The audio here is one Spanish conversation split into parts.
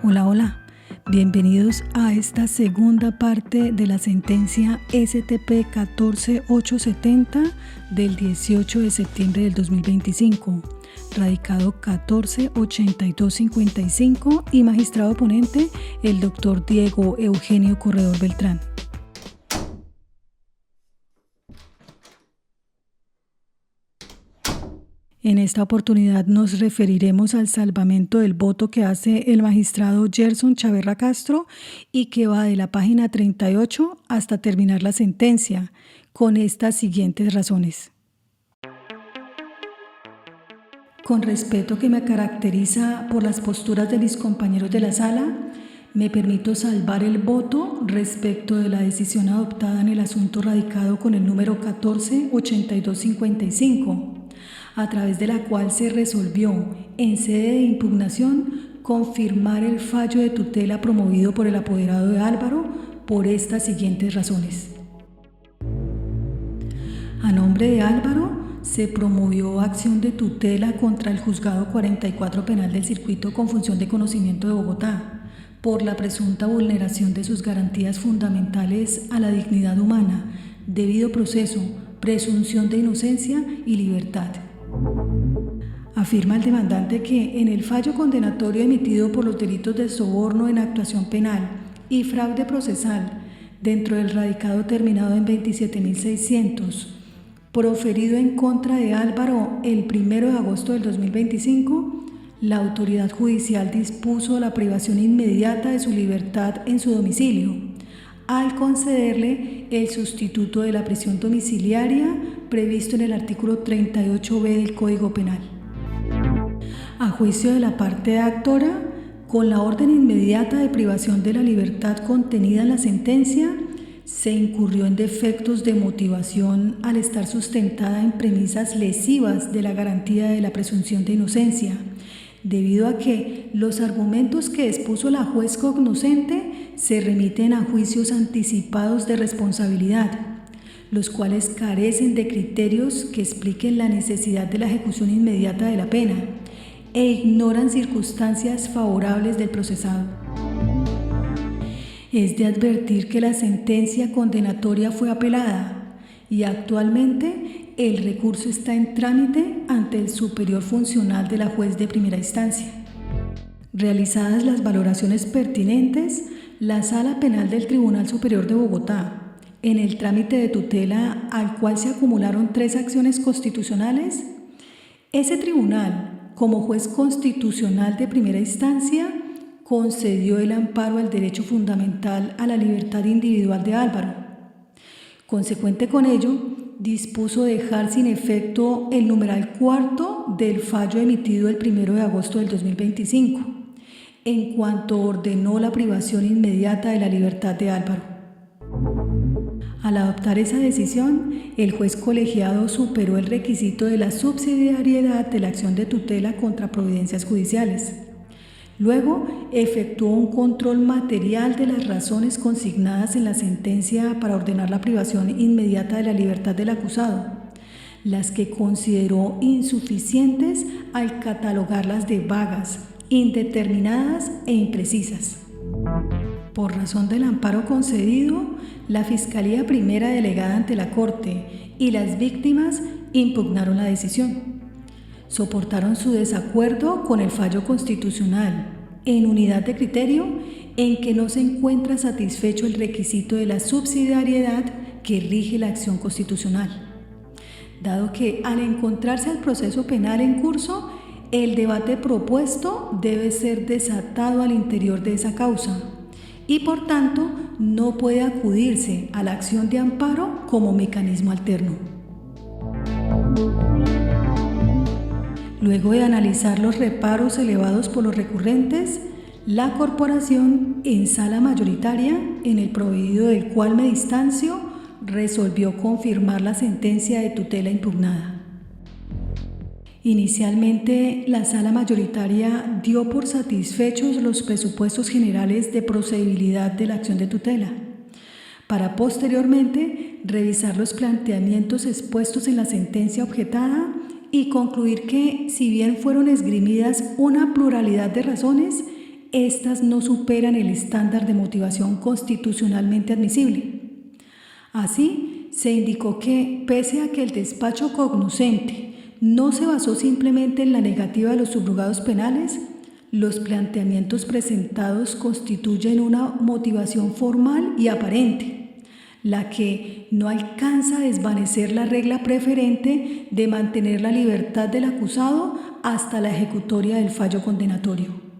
Hola, hola. Bienvenidos a esta segunda parte de la sentencia STP 14870 del 18 de septiembre del 2025, radicado 148255 y magistrado ponente el doctor Diego Eugenio Corredor Beltrán. En esta oportunidad nos referiremos al salvamento del voto que hace el magistrado Gerson Chaverra Castro y que va de la página 38 hasta terminar la sentencia, con estas siguientes razones. Con respeto que me caracteriza por las posturas de mis compañeros de la sala, me permito salvar el voto respecto de la decisión adoptada en el asunto radicado con el número 148255. A través de la cual se resolvió, en sede de impugnación, confirmar el fallo de tutela promovido por el apoderado de Álvaro por estas siguientes razones. A nombre de Álvaro, se promovió acción de tutela contra el Juzgado 44 Penal del Circuito con función de conocimiento de Bogotá por la presunta vulneración de sus garantías fundamentales a la dignidad humana, debido proceso, presunción de inocencia y libertad. Afirma el demandante que en el fallo condenatorio emitido por los delitos de soborno en actuación penal y fraude procesal dentro del radicado terminado en 27.600, proferido en contra de Álvaro el 1 de agosto del 2025, la autoridad judicial dispuso la privación inmediata de su libertad en su domicilio, al concederle el sustituto de la prisión domiciliaria previsto en el artículo 38b del Código Penal. A juicio de la parte actora, con la orden inmediata de privación de la libertad contenida en la sentencia, se incurrió en defectos de motivación al estar sustentada en premisas lesivas de la garantía de la presunción de inocencia, debido a que los argumentos que expuso la juez cognoscente se remiten a juicios anticipados de responsabilidad, los cuales carecen de criterios que expliquen la necesidad de la ejecución inmediata de la pena e ignoran circunstancias favorables del procesado. Es de advertir que la sentencia condenatoria fue apelada y actualmente el recurso está en trámite ante el superior funcional de la juez de primera instancia. Realizadas las valoraciones pertinentes, la Sala Penal del Tribunal Superior de Bogotá, en el trámite de tutela al cual se acumularon 3 acciones constitucionales, ese tribunal, como juez constitucional de primera instancia, concedió el amparo al derecho fundamental a la libertad individual de Álvaro. Consecuente con ello, dispuso dejar sin efecto el numeral 4 del fallo emitido el 1 de agosto del 2025, en cuanto ordenó la privación inmediata de la libertad de Álvaro. Al adoptar esa decisión, el juez colegiado superó el requisito de la subsidiariedad de la acción de tutela contra providencias judiciales. Luego, efectuó un control material de las razones consignadas en la sentencia para ordenar la privación inmediata de la libertad del acusado, las que consideró insuficientes al catalogarlas de vagas, indeterminadas e imprecisas. Por razón del amparo concedido, la Fiscalía Primera delegada ante la Corte y las víctimas impugnaron la decisión. Soportaron su desacuerdo con el fallo constitucional, en unidad de criterio en que no se encuentra satisfecho el requisito de la subsidiariedad que rige la acción constitucional, dado que al encontrarse el proceso penal en curso, el debate propuesto debe ser desatado al interior de esa causa y por tanto no puede acudirse a la acción de amparo como mecanismo alterno. Luego de analizar los reparos elevados por los recurrentes, la corporación en sala mayoritaria, en el proveído del cual me distancio, resolvió confirmar la sentencia de tutela impugnada. Inicialmente, la sala mayoritaria dio por satisfechos los presupuestos generales de procedibilidad de la acción de tutela, para posteriormente revisar los planteamientos expuestos en la sentencia objetada y concluir que, si bien fueron esgrimidas una pluralidad de razones, estas no superan el estándar de motivación constitucionalmente admisible. Así, se indicó que, pese a que el despacho cognoscente no se basó simplemente en la negativa de los subrogados penales, los planteamientos presentados constituyen una motivación formal y aparente, la que no alcanza a desvanecer la regla preferente de mantener la libertad del acusado hasta la ejecutoria del fallo condenatorio.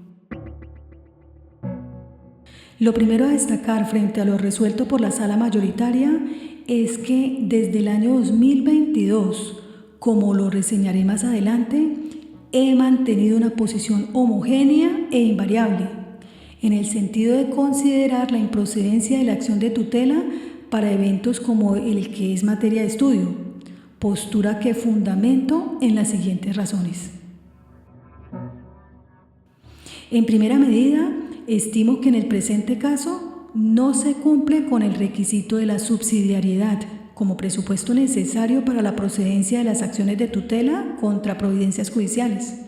Lo primero a destacar frente a lo resuelto por la sala mayoritaria es que desde el año 2022, como lo reseñaré más adelante, he mantenido una posición homogénea e invariable, en el sentido de considerar la improcedencia de la acción de tutela para eventos como el que es materia de estudio, postura que fundamento en las siguientes razones. En primera medida, estimo que en el presente caso no se cumple con el requisito de la subsidiariedad como presupuesto necesario para la procedencia de las acciones de tutela contra providencias judiciales.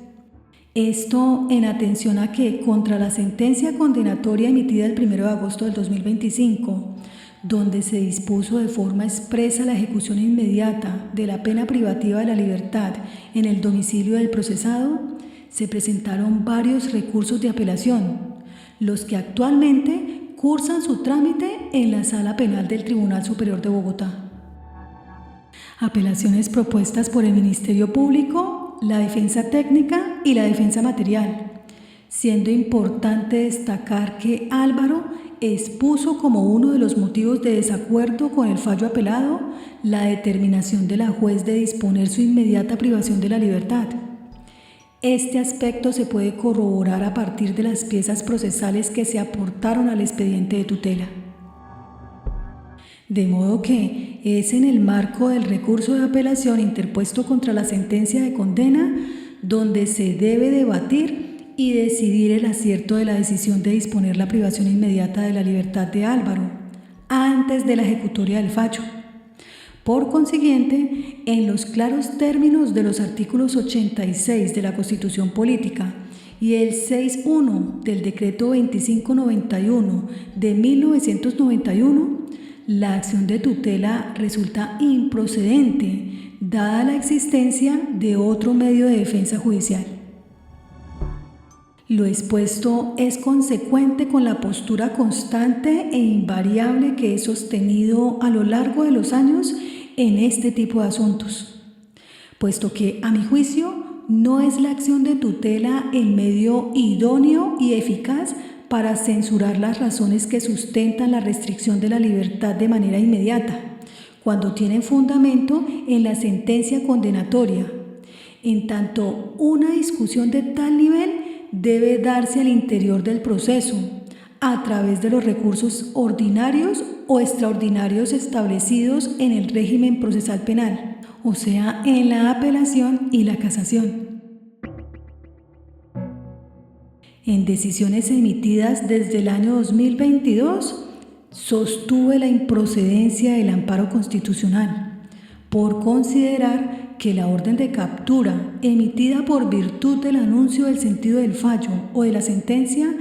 Esto en atención a que, contra la sentencia condenatoria emitida el 1 de agosto del 2025, donde se dispuso de forma expresa la ejecución inmediata de la pena privativa de la libertad en el domicilio del procesado, se presentaron varios recursos de apelación, los que actualmente cursan su trámite en la Sala Penal del Tribunal Superior de Bogotá. Apelaciones propuestas por el Ministerio Público, la defensa técnica y la defensa material, siendo importante destacar que Álvaro expuso como uno de los motivos de desacuerdo con el fallo apelado la determinación de la juez de disponer su inmediata privación de la libertad. Este aspecto se puede corroborar a partir de las piezas procesales que se aportaron al expediente de tutela. De modo que es en el marco del recurso de apelación interpuesto contra la sentencia de condena donde se debe debatir y decidir el acierto de la decisión de disponer la privación inmediata de la libertad de Álvaro antes de la ejecutoria del fallo. Por consiguiente, en los claros términos de los artículos 86 de la Constitución Política y el 6.1 del Decreto 2591 de 1991, la acción de tutela resulta improcedente, dada la existencia de otro medio de defensa judicial. Lo expuesto es consecuente con la postura constante e invariable que he sostenido a lo largo de los años en este tipo de asuntos, puesto que, a mi juicio, no es la acción de tutela el medio idóneo y eficaz para censurar las razones que sustentan la restricción de la libertad de manera inmediata, cuando tienen fundamento en la sentencia condenatoria. En tanto, una discusión de tal nivel debe darse al interior del proceso, a través de los recursos ordinarios o extraordinarios establecidos en el régimen procesal penal, o sea, en la apelación y la casación. En decisiones emitidas desde el año 2022, sostuve la improcedencia del amparo constitucional, por considerar que la orden de captura emitida por virtud del anuncio del sentido del fallo o de la sentencia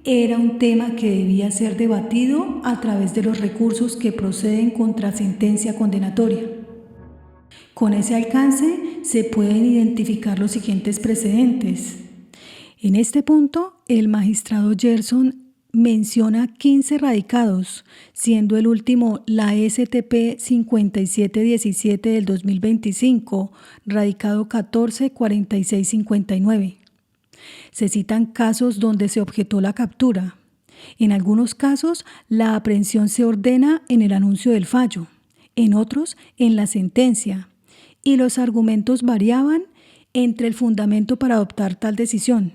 era un tema que debía ser debatido a través de los recursos que proceden contra sentencia condenatoria. Con ese alcance se pueden identificar los siguientes precedentes. En este punto, el magistrado Gerson menciona 15 radicados, siendo el último la STP 5717 del 2025, radicado 144659. Se citan casos donde se objetó la captura. En algunos casos, la aprehensión se ordena en el anuncio del fallo, en otros, en la sentencia, y los argumentos variaban entre el fundamento para adoptar tal decisión.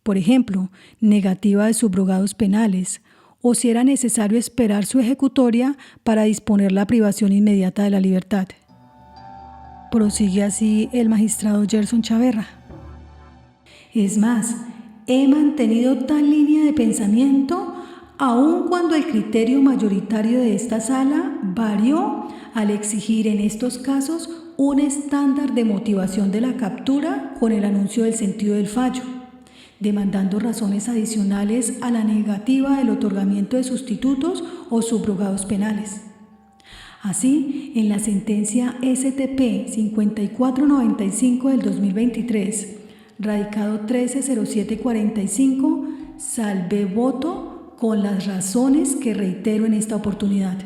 Por ejemplo, negativa de subrogados penales, o si era necesario esperar su ejecutoria para disponer la privación inmediata de la libertad. Prosigue así el magistrado Gerson Chaverra. Es más, he mantenido tal línea de pensamiento aun cuando el criterio mayoritario de esta sala varió al exigir en estos casos un estándar de motivación de la captura con el anuncio del sentido del fallo, demandando razones adicionales a la negativa del otorgamiento de sustitutos o subrogados penales. Así, en la sentencia STP 5495 del 2023, radicado 130745, salvé voto con las razones que reitero en esta oportunidad,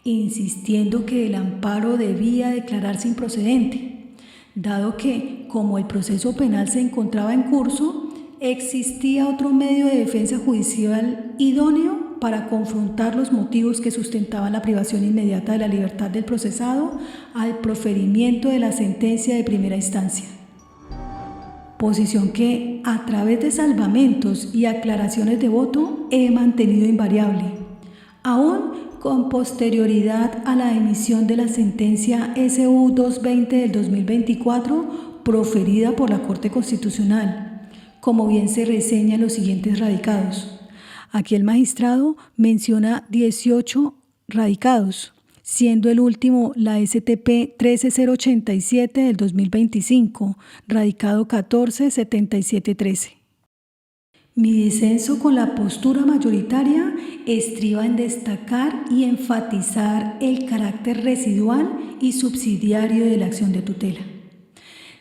insistiendo que el amparo debía declararse improcedente, dado que, como el proceso penal se encontraba en curso, existía otro medio de defensa judicial idóneo para confrontar los motivos que sustentaban la privación inmediata de la libertad del procesado al proferimiento de la sentencia de primera instancia. Posición que, a través de salvamentos y aclaraciones de voto, he mantenido invariable, aún con posterioridad a la emisión de la sentencia SU 220 del 2024 proferida por la Corte Constitucional, como bien se reseña en los siguientes radicados. Aquí el magistrado menciona 18 radicados, siendo el último la STP 13087 del 2025, radicado 147713. Mi disenso con la postura mayoritaria estriba en destacar y enfatizar el carácter residual y subsidiario de la acción de tutela,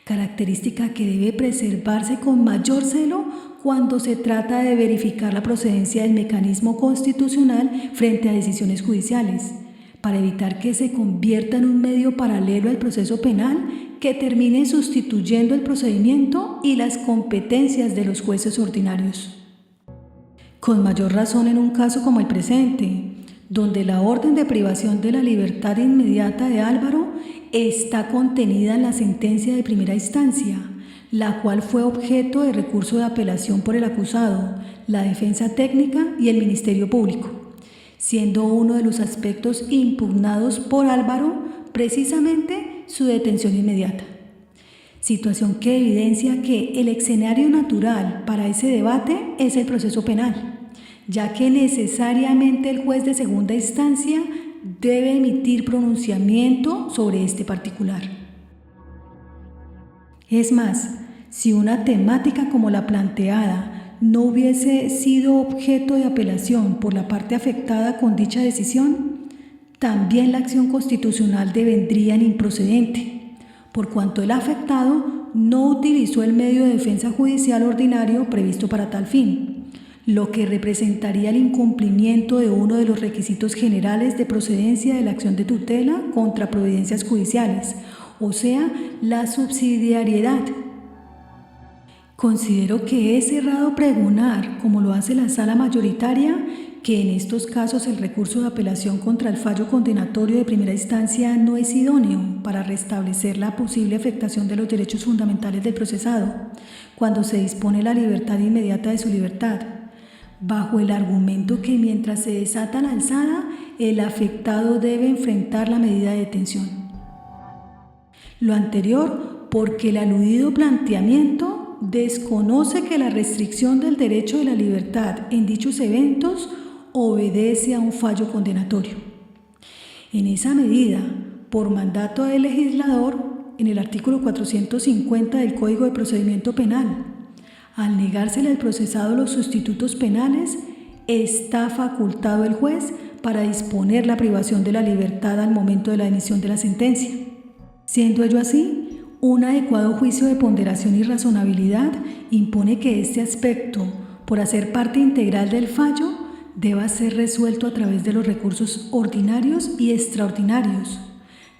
característica que debe preservarse con mayor celo cuando se trata de verificar la procedencia del mecanismo constitucional frente a decisiones judiciales, para evitar que se convierta en un medio paralelo al proceso penal que termine sustituyendo el procedimiento y las competencias de los jueces ordinarios. Con mayor razón en un caso como el presente, donde la orden de privación de la libertad inmediata de Álvaro está contenida en la sentencia de primera instancia, la cual fue objeto de recurso de apelación por el acusado, la defensa técnica y el Ministerio Público, siendo uno de los aspectos impugnados por Álvaro precisamente su detención inmediata. Situación que evidencia que el escenario natural para ese debate es el proceso penal, ya que necesariamente el juez de segunda instancia debe emitir pronunciamiento sobre este particular. Es más, si una temática como la planteada no hubiese sido objeto de apelación por la parte afectada con dicha decisión, también la acción constitucional devendría en improcedente, por cuanto el afectado no utilizó el medio de defensa judicial ordinario previsto para tal fin, lo que representaría el incumplimiento de uno de los requisitos generales de procedencia de la acción de tutela contra providencias judiciales, o sea, la subsidiariedad. Considero que es errado pregonar, como lo hace la sala mayoritaria, que en estos casos el recurso de apelación contra el fallo condenatorio de primera instancia no es idóneo para restablecer la posible afectación de los derechos fundamentales del procesado, cuando se dispone la libertad inmediata de su libertad, bajo el argumento que mientras se desata la alzada, el afectado debe enfrentar la medida de detención. Lo anterior porque el aludido planteamiento desconoce que la restricción del derecho de la libertad en dichos eventos obedece a un fallo condenatorio. En esa medida, por mandato del legislador, en el artículo 450 del Código de Procedimiento Penal, al negársele al procesado los sustitutos penales, está facultado el juez para disponer la privación de la libertad al momento de la emisión de la sentencia. Siendo ello así, un adecuado juicio de ponderación y razonabilidad impone que este aspecto, por hacer parte integral del fallo, deba ser resuelto a través de los recursos ordinarios y extraordinarios,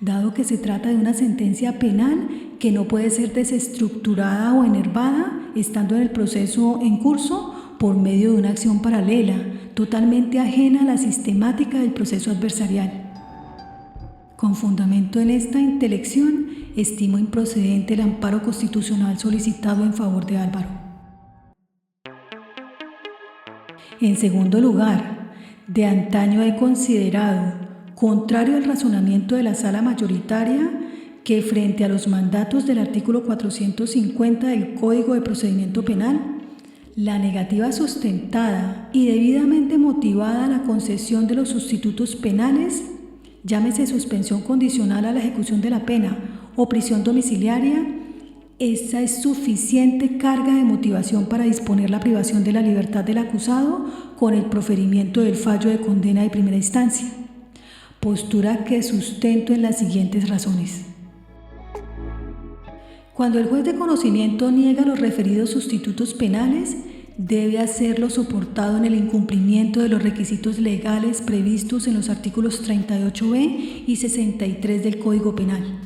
dado que se trata de una sentencia penal que no puede ser desestructurada o enervada estando en el proceso en curso por medio de una acción paralela, totalmente ajena a la sistemática del proceso adversarial. Con fundamento en esta intelección, estimo improcedente el amparo constitucional solicitado en favor de Álvaro. En segundo lugar, de antaño he considerado, contrario al razonamiento de la sala mayoritaria, que frente a los mandatos del artículo 450 del Código de Procedimiento Penal, la negativa sustentada y debidamente motivada a la concesión de los sustitutos penales, llámese suspensión condicional a la ejecución de la pena o prisión domiciliaria, esa es suficiente carga de motivación para disponer la privación de la libertad del acusado con el proferimiento del fallo de condena de primera instancia. Postura que sustento en las siguientes razones. Cuando el juez de conocimiento niega los referidos sustitutos penales, debe hacerlo soportado en el incumplimiento de los requisitos legales previstos en los artículos 38b y 63 del Código Penal,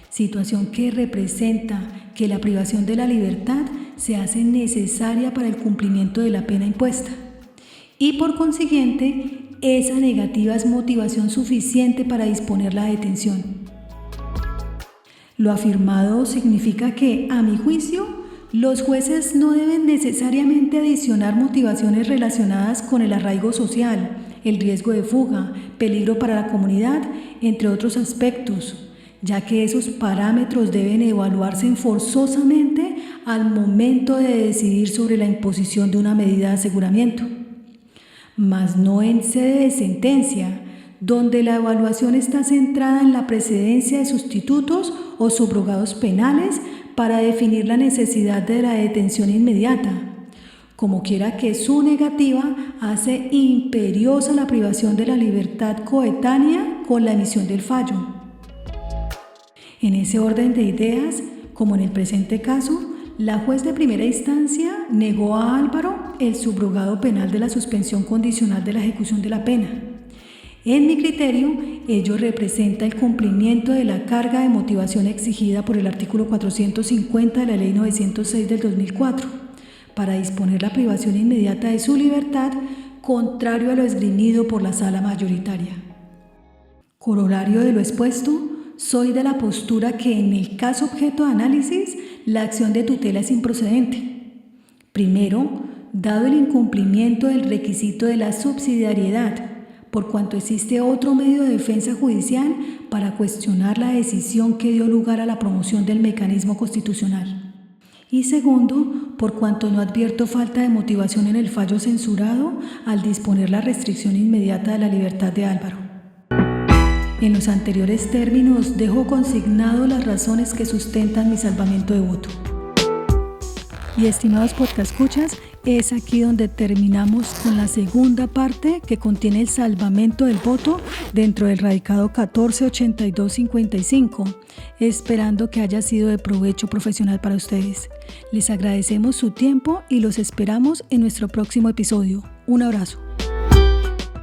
situación que representa que la privación de la libertad se hace necesaria para el cumplimiento de la pena impuesta y por consiguiente esa negativa es motivación suficiente para disponer la detención. Lo afirmado significa que, a mi juicio, los jueces no deben necesariamente adicionar motivaciones relacionadas con el arraigo social, el riesgo de fuga, peligro para la comunidad, entre otros aspectos, ya que esos parámetros deben evaluarse forzosamente al momento de decidir sobre la imposición de una medida de aseguramiento, mas no en sede de sentencia, donde la evaluación está centrada en la precedencia de sustitutos o subrogados penales para definir la necesidad de la detención inmediata, como quiera que su negativa hace imperiosa la privación de la libertad coetánea con la emisión del fallo. En ese orden de ideas, como en el presente caso, la juez de primera instancia negó a Álvaro el subrogado penal de la suspensión condicional de la ejecución de la pena. En mi criterio, ello representa el cumplimiento de la carga de motivación exigida por el artículo 450 de la Ley 906 del 2004 para disponer la privación inmediata de su libertad, contrario a lo esgrimido por la sala mayoritaria. Corolario de lo expuesto, soy de la postura que en el caso objeto de análisis, la acción de tutela es improcedente. Primero, dado el incumplimiento del requisito de la subsidiariedad, por cuanto existe otro medio de defensa judicial para cuestionar la decisión que dio lugar a la promoción del mecanismo constitucional. Y segundo, por cuanto no advierto falta de motivación en el fallo censurado al disponer la restricción inmediata de la libertad de Álvaro. En los anteriores términos dejo consignado las razones que sustentan mi salvamento de voto. Y estimados podcastescuchas, es aquí donde terminamos con la segunda parte que contiene el salvamento del voto dentro del radicado 148255, esperando que haya sido de provecho profesional para ustedes. Les agradecemos su tiempo y los esperamos en nuestro próximo episodio. Un abrazo.